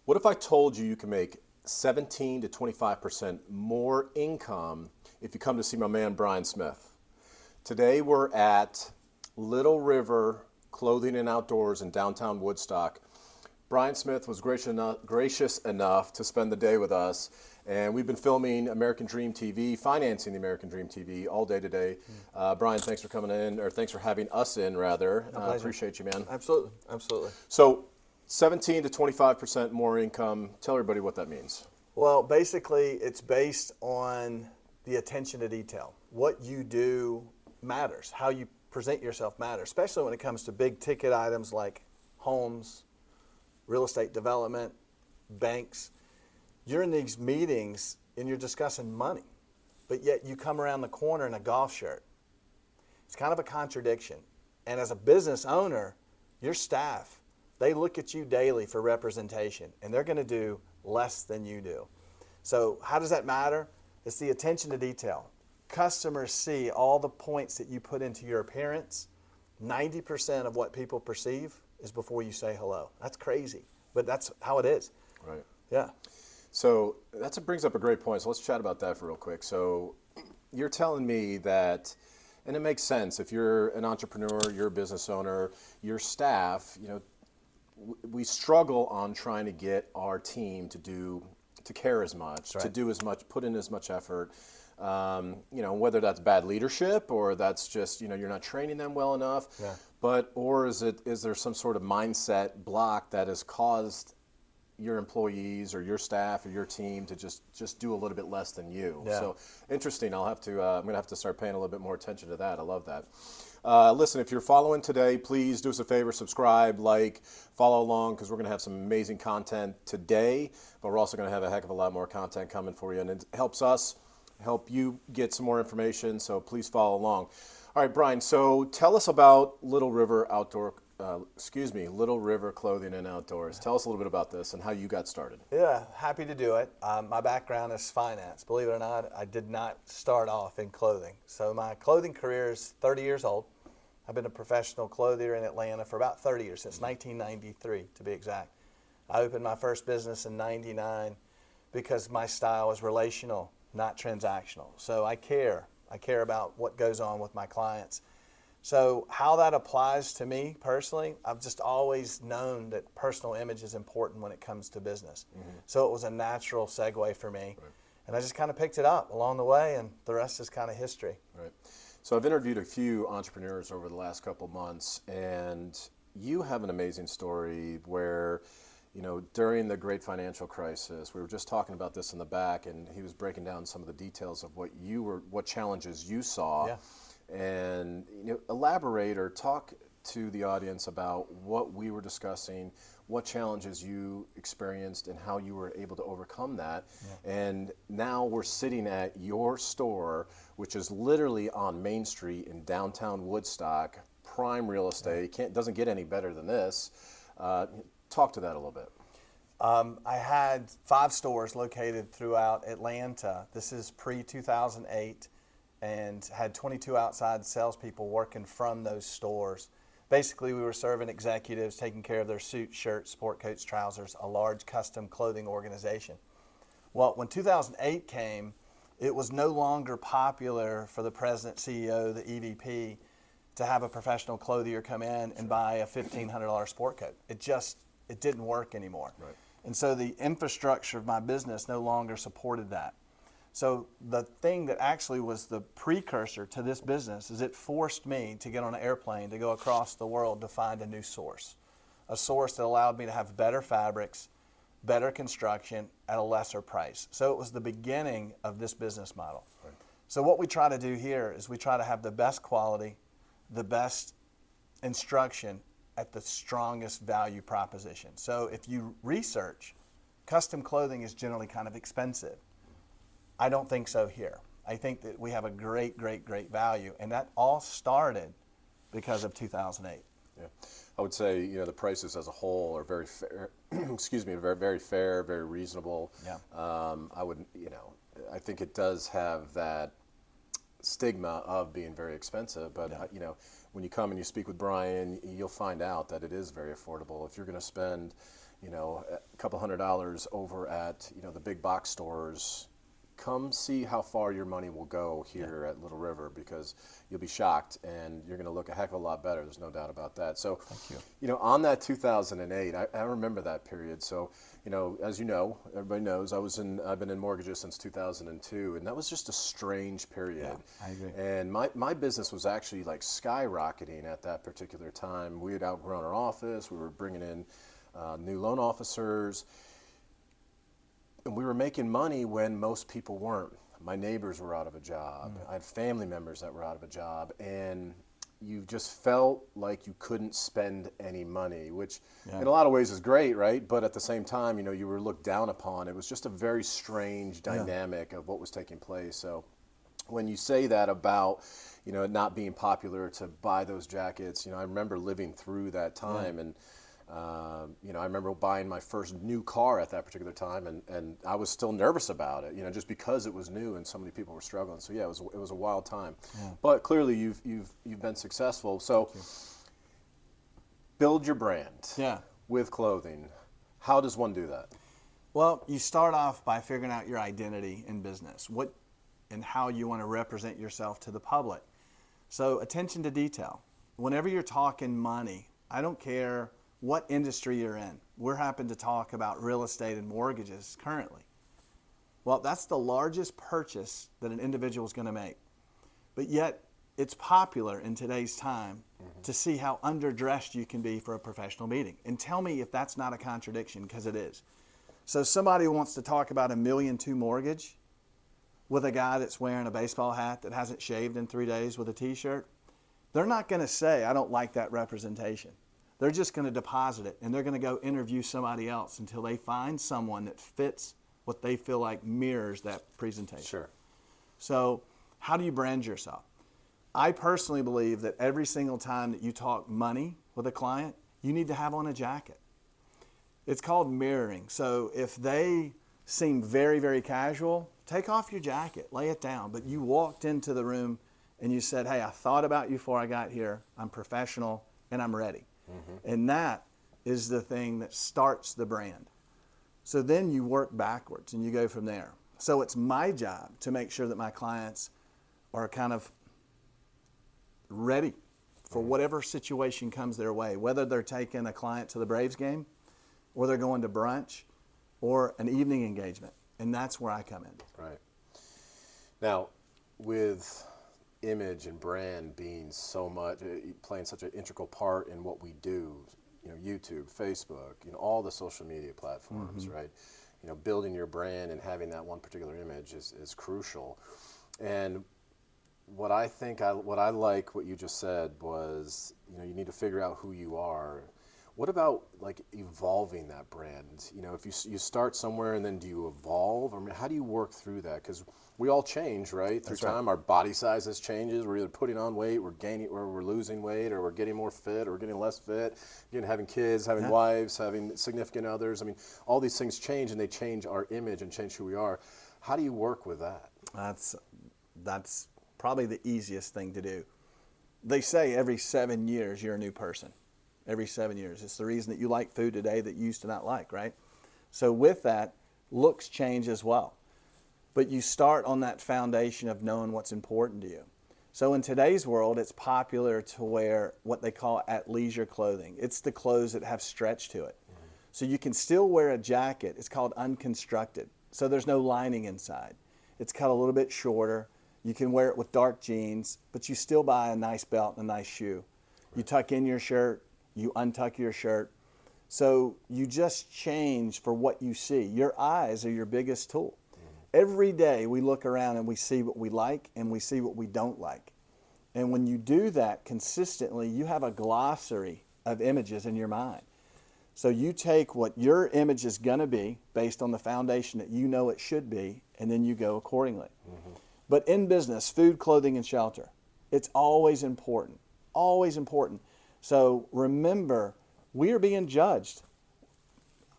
What if I told you you can make 17 to 25% more income if you come to see my man Brian Smith? Today we're at Little River Clothing and Outdoors in downtown Woodstock. Brian Smith was gracious enough to spend the day with us, and we've been filming American Dream TV, financing the American Dream TV all day today. Brian, thanks for coming in, or thanks for having us in, rather. Appreciate you, man. Absolutely, absolutely. So, 17 to 25% more income. Tell everybody what that means. Well, basically, it's based on the attention to detail. What you do matters. How you present yourself matters, especially when it comes to big ticket items like homes, real estate development, banks. You're in these meetings and you're discussing money, but yet you come around the corner in a golf shirt. It's kind of a contradiction. And as a business owner, your staff, they look at you daily for representation, and they're going to do less than you do. So how does that matter? It's the attention to detail. Customers see all the points that you put into your appearance. 90% of what people perceive is before you say hello. That's crazy, but that's how it is. Right. Yeah. So that brings up a great point. So let's chat about that for real quick. So you're telling me that, and it makes sense, if you're an entrepreneur, you're a business owner, your staff, we struggle on trying to get our team to care as much, right, to do as much, put in as much effort. Whether that's bad leadership or that's just, you're not training them well enough, or is there some sort of mindset block that has caused your employees or your staff or your team to just do a little bit less than you? Yeah. So interesting. I'm going to have to start paying a little bit more attention to that. I love that. Listen, if you're following today, please do us a favor, subscribe, follow along, because we're going to have some amazing content today, but we're also going to have a heck of a lot more content coming for you, and it helps us help you get some more information, so please follow along. All right, Brian, so tell us about Little River Little River Clothing and Outdoors. Tell us a little bit about this and how you got started. Yeah, happy to do it. My background is finance. Believe it or not, I did not start off in clothing. So my clothing career is 30 years old. I've been a professional clothier in Atlanta for about 30 years, since 1993 to be exact. I opened my first business in 99 because my style is relational, not transactional. So I care about what goes on with my clients. So how that applies to me personally, I've just always known that personal image is important when it comes to business. Mm-hmm. So it was a natural segue for me. Right. And I just kind of picked it up along the way, and the rest is kind of history. Right. So I've interviewed a few entrepreneurs over the last couple months, and you have an amazing story where, during the great financial crisis, we were just talking about this in the back, and he was breaking down some of the details of what challenges you saw. Yeah. And elaborate or talk to the audience about what we were discussing, what challenges you experienced, and how you were able to overcome that. Yeah. And now we're sitting at your store, which is literally on Main Street in downtown Woodstock, prime real estate. Doesn't get any better than this. Talk to that a little bit. I had 5 stores located throughout Atlanta. This is pre-2008. And had 22 outside salespeople working from those stores. Basically, we were serving executives, taking care of their suits, shirts, sport coats, trousers, a large custom clothing organization. Well, when 2008 came, it was no longer popular for the president, CEO, the EVP to have a professional clothier come in and buy a $1,500 sport coat. It didn't work anymore. Right. And so the infrastructure of my business no longer supported that. So the thing that actually was the precursor to this business is it forced me to get on an airplane to go across the world to find a new source, a source that allowed me to have better fabrics, better construction at a lesser price. So it was the beginning of this business model. Right. So what we try to do here is we try to have the best quality, the best instruction at the strongest value proposition. So if you research, custom clothing is generally kind of expensive. I don't think so here. I think that we have a great, great, great value, and that all started because of 2008. Yeah, I would say the prices as a whole are very fair. Excuse me, very, very fair, very reasonable. Yeah. I think it does have that stigma of being very expensive, but when you come and you speak with Brian, you'll find out that it is very affordable. If you're going to spend a couple $100 over at, the big box stores, come see how far your money will go here at Little River, because you'll be shocked and you're going to look a heck of a lot better. There's no doubt about that. So, Thank you. On that 2008, I remember that period. So, as you know, everybody knows, I've been in mortgages since 2002, and that was just a strange period. Yeah, I agree. And my business was actually like skyrocketing at that particular time. We had outgrown our office. We were bringing in new loan officers. And we were making money when most people weren't. My neighbors were out of a job. I had family members that were out of a job. And you just felt like you couldn't spend any money, which in a lot of ways is great, right? But at the same time, you were looked down upon. It was just a very strange dynamic of what was taking place. So when you say that about, it not being popular to buy those jackets, I remember living through that time. And I remember buying my first new car at that particular time, and I was still nervous about it, just because it was new and so many people were struggling. So yeah, it was a wild time. Yeah. But clearly you've been successful. So build your brand with clothing. How does one do that? Well, you start off by figuring out your identity in business, what and how you want to represent yourself to the public. So attention to detail. Whenever you're talking money, I don't care what industry you're in. We're happen to talk about real estate and mortgages currently. Well, that's the largest purchase that an individual is going to make. But yet, it's popular in today's time to see how underdressed you can be for a professional meeting. And tell me if that's not a contradiction, because it is. So somebody wants to talk about $1.2 million mortgage with a guy that's wearing a baseball hat that hasn't shaved in 3 days with a t-shirt. They're not going to say, I don't like that representation. They're just going to deposit it, and they're going to go interview somebody else until they find someone that fits what they feel like mirrors that presentation. Sure. So how do you brand yourself? I personally believe that every single time that you talk money with a client, you need to have on a jacket. It's called mirroring. So if they seem very, very casual, take off your jacket, lay it down. But you walked into the room and you said, hey, I thought about you before I got here. I'm professional and I'm ready. And that is the thing that starts the brand. So then you work backwards and you go from there. So it's my job to make sure that my clients are kind of ready for whatever situation comes their way, whether they're taking a client to the Braves game or they're going to brunch or an evening engagement. And that's where I come in. Right. Now, with image and brand being so much, playing such an integral part in what we do, YouTube, Facebook, all the social media platforms, right? Building your brand and having that one particular image is crucial. And what I like what you just said was, you need to figure out who you are. What about like evolving that brand? If you start somewhere and then do you evolve? I mean, how do you work through that? Because we all change, right? Through time, our body sizes changes. We're either putting on weight, we're gaining, or we're losing weight, or we're getting more fit, or we're getting less fit. Having kids, having wives, having significant others. I mean, all these things change, and they change our image and change who we are. How do you work with that? That's probably the easiest thing to do. They say every 7 years you're a new person. Every 7 years. It's the reason that you like food today that you used to not like, right? So with that, looks change as well. But you start on that foundation of knowing what's important to you. So in today's world, it's popular to wear what they call athleisure clothing. It's the clothes that have stretch to it. So you can still wear a jacket. It's called unconstructed. So there's no lining inside. It's cut a little bit shorter. You can wear it with dark jeans, but you still buy a nice belt and a nice shoe. You tuck in your shirt, you untuck your shirt. So you just change for what you see. Your eyes are your biggest tool. Every day we look around and we see what we like and we see what we don't like. And when you do that consistently, you have a glossary of images in your mind. So you take what your image is going to be based on the foundation that you know it should be, and then you go accordingly. But in business, food, clothing, and shelter, it's always important, always important. So remember, we are being judged.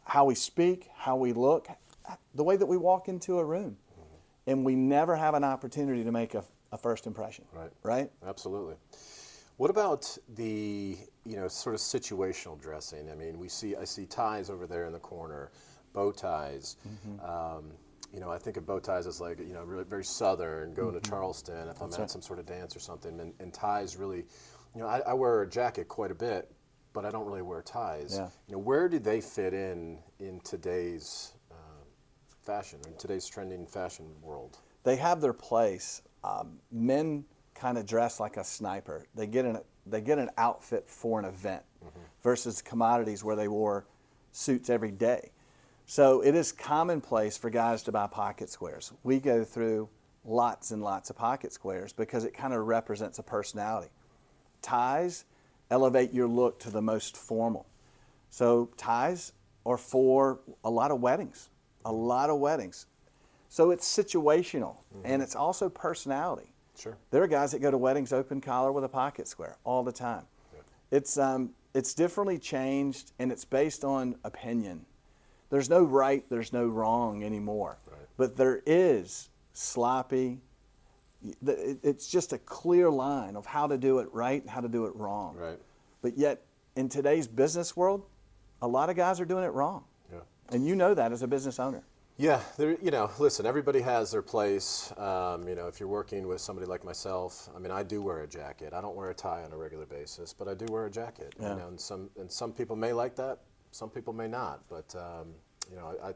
How we speak, how we look, the way that we walk into a room. And we never have an opportunity to make a first impression. Right. Right? Absolutely. What about the, sort of situational dressing? I mean, I see ties over there in the corner, bow ties. I think of bow ties as like, really very Southern, going to Charleston if I'm at some sort of dance or something. And ties really, I wear a jacket quite a bit, but I don't really wear ties. Yeah. Where do they fit in today's fashion, in today's trending fashion world? They have their place. Men kind of dress like a sniper. They get an outfit for an event versus commodities where they wore suits every day. So it is commonplace for guys to buy pocket squares. We go through lots and lots of pocket squares because it kind of represents a personality. Ties elevate your look to the most formal. So ties are for a lot of weddings. So it's situational, and it's also personality. Sure. There are guys that go to weddings open collar with a pocket square all the time. Yeah. It's differently changed, and it's based on opinion. There's no right, there's no wrong anymore. Right. But there is sloppy. It's just a clear line of how to do it right and how to do it wrong. Right. But yet, in today's business world, a lot of guys are doing it wrong. Yeah. And you know that as a business owner. Yeah, listen, everybody has their place. If you're working with somebody like myself, I mean, I do wear a jacket. I don't wear a tie on a regular basis, but I do wear a jacket. Yeah. And some people may like that, some people may not. But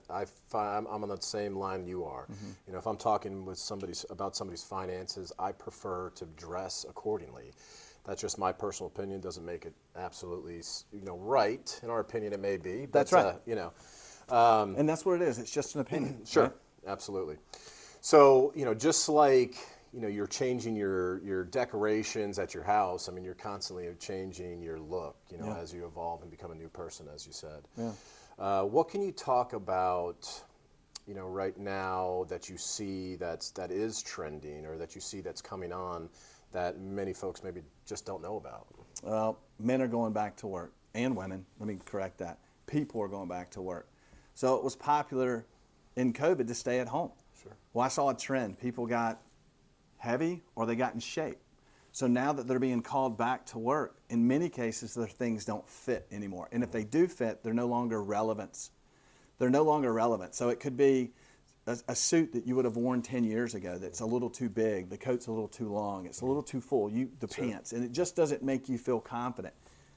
I find I'm on the same line you are. If I'm talking with about somebody's finances, I prefer to dress accordingly. That's just my personal opinion. Doesn't make it absolutely right. In our opinion, it may be. But, That's right. And that's what it is. It's just an opinion. Sure, right? Absolutely. So, just like, you're changing your decorations at your house, I mean, you're constantly changing your look, Yeah. as you evolve and become a new person, as you said. Yeah. What can you talk about, right now that you see that is trending or that you see that's coming on that many folks maybe just don't know about? Well, men are going back to work, and women. Let me correct that. People are going back to work. So it was popular in COVID to stay at home. Sure. Well, I saw a trend. People got heavy or they got in shape. So now that they're being called back to work, in many cases, their things don't fit anymore. And if they do fit, they're no longer relevant. So it could be a suit that you would have worn 10 years ago that's a little too big, the coat's a little too long, it's a little too full, the pants, and it just doesn't make you feel confident.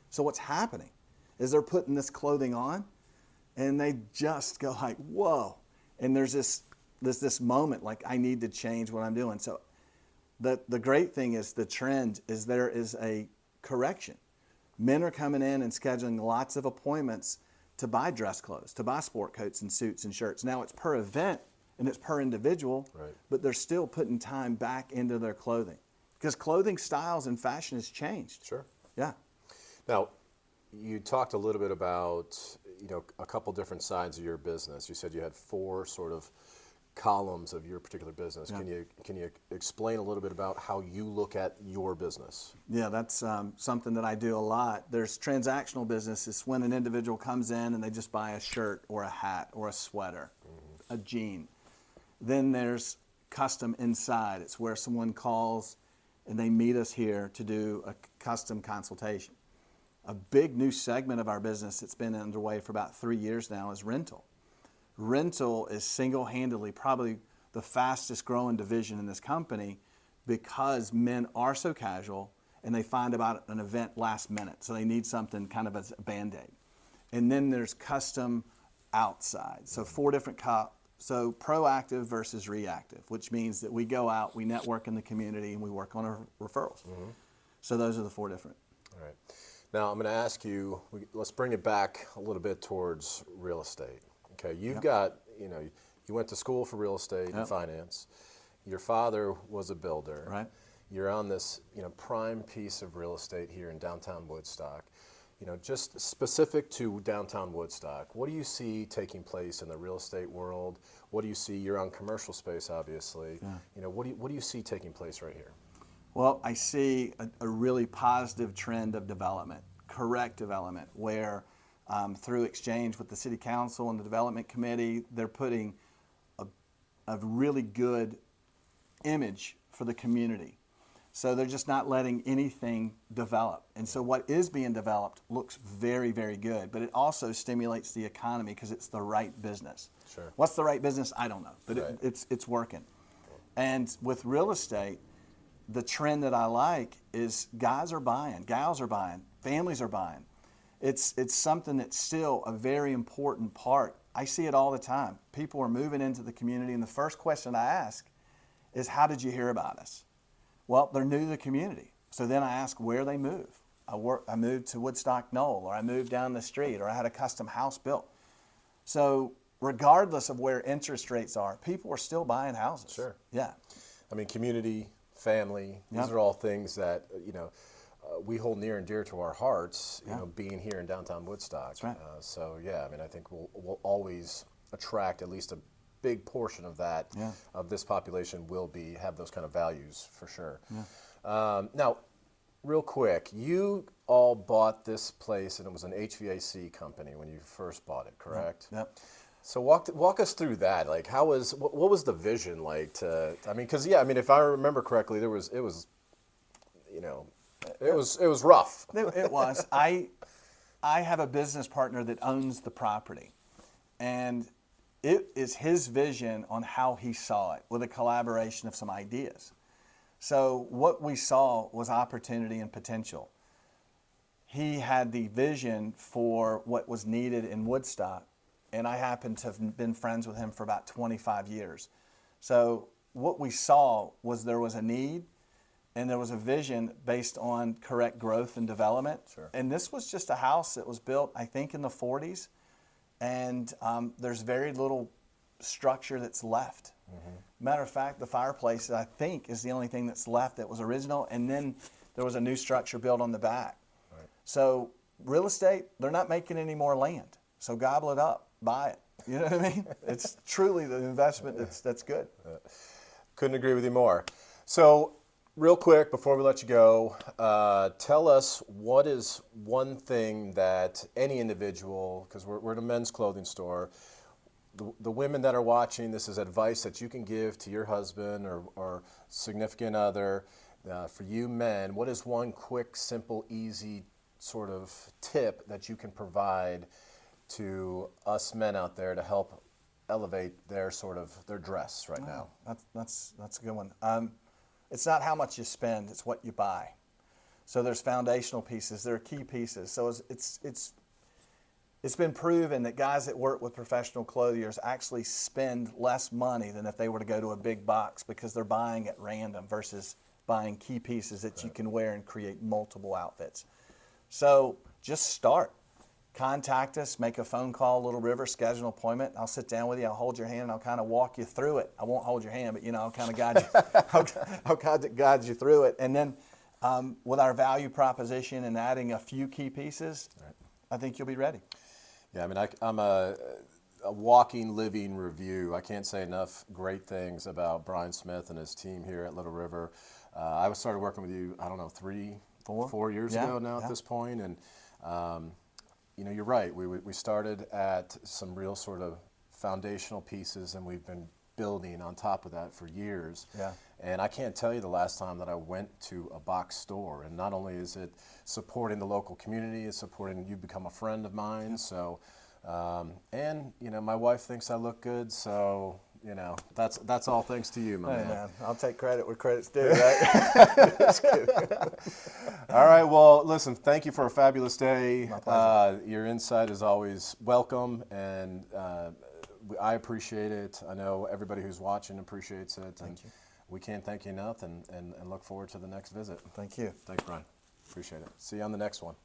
So what's happening is they're putting this clothing on, and they just go like, whoa. And there's this moment like, I need to change what I'm doing. So the great thing is the trend is there is a correction. Men are coming in and scheduling lots of appointments to buy dress clothes, to buy sport coats and suits and shirts. Now it's per event and it's per individual, right. But they're still putting time back into their clothing because clothing styles and fashion has changed. Sure. Yeah. Now, you talked a little bit about, a couple different sides of your business. You said you had 4 sort of columns of your particular business. Yeah. Can you explain a little bit about how you look at your business? Yeah, that's something that I do a lot. There's transactional business. It's when an individual comes in and they just buy a shirt or a hat or a sweater, a jean. Then there's custom inside. It's where someone calls and they meet us here to do a custom consultation. A big new segment of our business that's been underway for about 3 years now is rental. Rental is single-handedly probably the fastest growing division in this company because men are so casual and they find about an event last minute. So they need something kind of as a Band-Aid. And then there's custom outside. So 4 different so proactive versus reactive, which means that we go out, we network in the community, and we work on our referrals. So those are the 4 different. All right. Now I'm going to ask you, let's bring it back a little bit towards real estate. Okay, you've got, you went to school for real estate and finance. Your father was a builder. Right. You're on this, prime piece of real estate here in downtown Woodstock. Just specific to downtown Woodstock, what do you see taking place in the real estate world? What do you see? You're on commercial space, obviously. Yeah. What do you see taking place right here? Well, I see a really positive trend of development, correct development, where through exchange with the city council and the development committee, they're putting a really good image for the community. So they're just not letting anything develop. And so what is being developed looks very, very good, but it also stimulates the economy because it's the right business. Sure. What's the right business? I don't know, but Right. it's working. And with real estate, the trend that I like is guys are buying, gals are buying, families are buying. It's something that's still a very important part. I see it all the time. People are moving into the community, and the first question I ask is, how did you hear about us? Well, they're new to the community. So then I ask where they move. I moved to Woodstock Knoll, or I moved down the street, or I had a custom house built. So regardless of where interest rates are, people are still buying houses. Sure. Yeah. I mean, community, family, these are all things that, we hold near and dear to our hearts, being here in downtown Woodstock. That's right. So, yeah, I mean, I think we'll always attract at least a big portion of that, of this population will have those kind of values for sure. Yeah. Now, real quick, you all bought this place, and it was an HVAC company when you first bought it, correct? Yep. So walk us through that. Like, what was the vision like because if I remember correctly, it was rough. It was. I have a business partner that owns the property, and it is his vision on how he saw it with a collaboration of some ideas. So what we saw was opportunity and potential. He had the vision for what was needed in Woodstock, and I happen to have been friends with him for about 25 years. So what we saw was there was a need, and there was a vision based on correct growth and development. Sure. And this was just a house that was built, I think, in the 40s. And there's very little structure that's left. Mm-hmm. Matter of fact, the fireplace, I think, is the only thing that's left that was original. And then there was a new structure built on the back. Right. So real estate, they're not making any more land. So gobble it up, buy it. You know what I mean? It's truly the investment that's good. Couldn't agree with you more. So real quick, before we let you go, tell us what is one thing that any individual, because we're at a men's clothing store, the women that are watching, this is advice that you can give to your husband or significant other. For you men, what is one quick, simple, easy sort of tip that you can provide to us men out there to help elevate their dress right now? That's a good one. It's not how much you spend, it's what you buy. So there's foundational pieces, there are key pieces. So it's been proven that guys that work with professional clothiers actually spend less money than if they were to go to a big box, because they're buying at random versus buying key pieces that you can wear and create multiple outfits. So just start. Contact us, make a phone call, Little River, schedule an appointment. I'll sit down with you, I'll hold your hand, and I'll kind of walk you through it. I won't hold your hand, but I'll kind of guide you. I'll guide you through it. And then with our value proposition and adding a few key pieces, I think you'll be ready. Yeah, I mean, I'm a walking, living review. I can't say enough great things about Brian Smith and his team here at Little River. I started working with you, I don't know, 4 years ago now at this point, and you're right. We started at some real sort of foundational pieces, and we've been building on top of that for years. Yeah. And I can't tell you the last time that I went to a box store. And not only is it supporting the local community, it's supporting you become a friend of mine. Yeah. So, and my wife thinks I look good. So, that's all thanks to you, my man. I'll take credit where credit's due, right? Just kidding. All right. Well, listen, thank you for a fabulous day. My pleasure. Your insight is always welcome, and I appreciate it. I know everybody who's watching appreciates it. Thank you. We can't thank you enough, and look forward to the next visit. Thank you. Thanks, Brian. Appreciate it. See you on the next one.